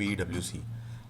PwC.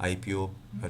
IPO،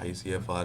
ICFR